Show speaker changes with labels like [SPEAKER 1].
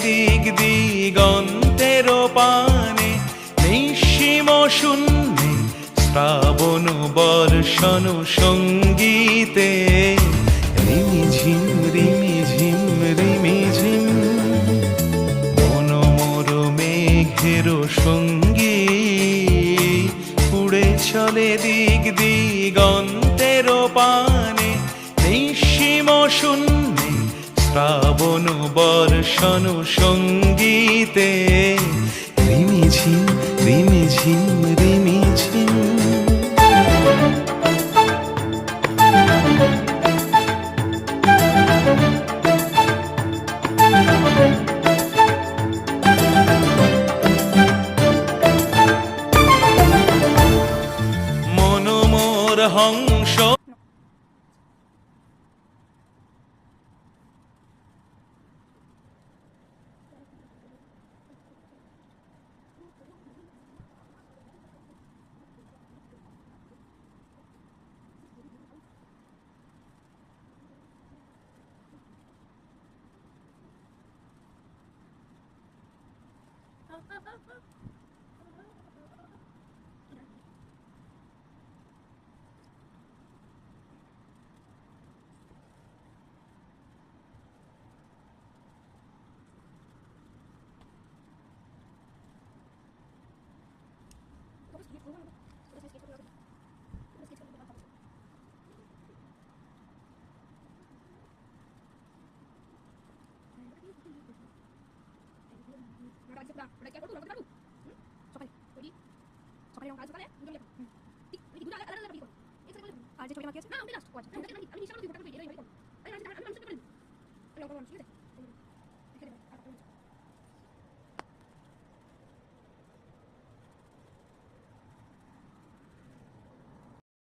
[SPEAKER 1] দিক দিগন্তের পানে, নিঃসীম শূন্যে শ্রাবণ বর্ষণ সঙ্গীতে। রিমিঝিম রিমিঝিম রিমিঝিম মন মোর মেঘের সঙ্গী, উড়ে চলে দিক দিগন্তের পানে, নিঃসীম শূন্যে শ্রাবণ বর্ষণ সঙ্গীতে। রিমিঝিম রিমিঝিম রিমিঝিম। মন মোর হংস
[SPEAKER 2] আর যে ছবিটা বাকি আছে না আমি লাস্ট কোয়াচ আমি নিশান দিই ফটো করে এই ভাই আমি